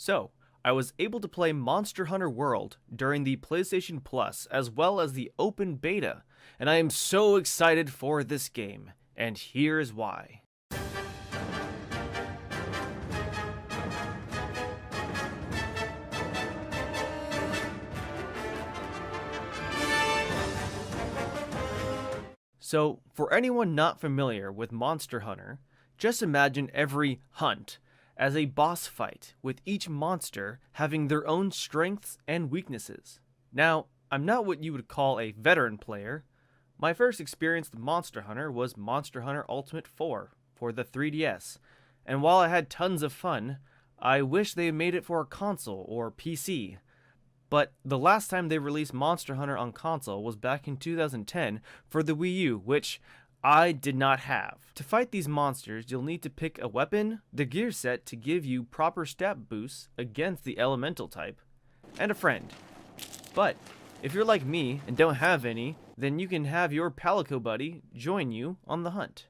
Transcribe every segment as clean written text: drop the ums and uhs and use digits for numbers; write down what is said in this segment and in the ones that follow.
So, I was able to play Monster Hunter World during the PlayStation Plus as well as the open beta, and I am so excited for this game, and here's why. So, for anyone not familiar with Monster Hunter, just imagine every hunt as a boss fight, with each monster having their own strengths and weaknesses. Now, I'm not what you would call a veteran player. My first experience with Monster Hunter was Monster Hunter Ultimate 4 for the 3DS, and while I had tons of fun, I wish they had made it for a console or PC. But the last time they released Monster Hunter on console was back in 2010 for the Wii U, which I did not have. To fight these monsters, you'll need to pick a weapon, the gear set to give you proper stat boosts against the elemental type, and a friend. But if you're like me and don't have any, then you can have your Palico buddy join you on the hunt.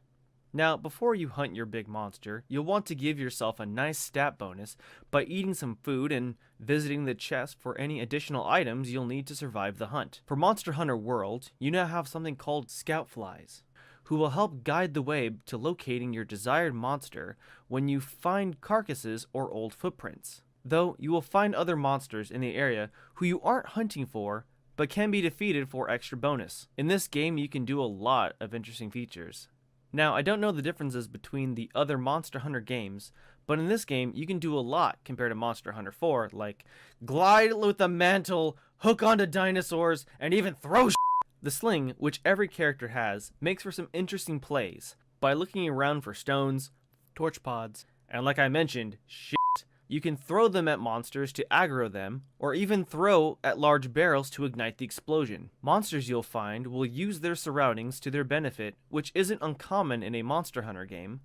Now, before you hunt your big monster, you'll want to give yourself a nice stat bonus by eating some food and visiting the chest for any additional items you'll need to survive the hunt. For Monster Hunter World, you now have something called Scout Flies, who will help guide the way to locating your desired monster when you find carcasses or old footprints. Though you will find other monsters in the area who you aren't hunting for, but can be defeated for extra bonus. In this game, you can do a lot of interesting features. Now, I don't know the differences between the other Monster Hunter games, but in this game, you can do a lot compared to Monster Hunter 4, like glide with the mantle, hook onto dinosaurs, and even throw shit. The sling, which every character has, makes for some interesting plays by looking around for stones, torch pods, and like I mentioned, shit. You can throw them at monsters to aggro them, or even throw at large barrels to ignite the explosion. Monsters you'll find will use their surroundings to their benefit, which isn't uncommon in a Monster Hunter game,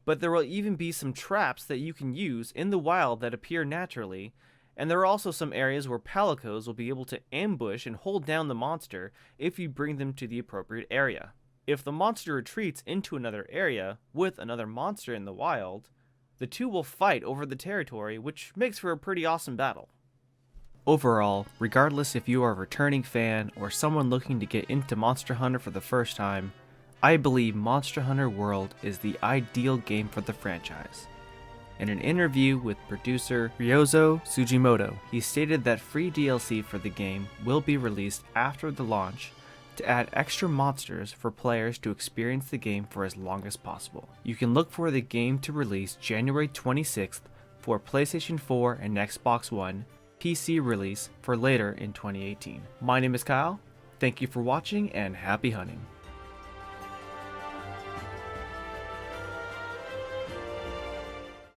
but there will even be some traps that you can use in the wild that appear naturally, and there are also some areas where Palicos will be able to ambush and hold down the monster if you bring them to the appropriate area. If the monster retreats into another area with another monster in the wild, the two will fight over the territory, which makes for a pretty awesome battle. Overall, regardless if you are a returning fan or someone looking to get into Monster Hunter for the first time, I believe Monster Hunter World is the ideal game for the franchise. In an interview with producer Ryozo Sugimoto, he stated that free DLC for the game will be released after the launch to add extra monsters for players to experience the game for as long as possible. You can look for the game to release January 26th for PlayStation 4 and Xbox One, PC release for later in 2018. My name is Kyle, thank you for watching and happy hunting.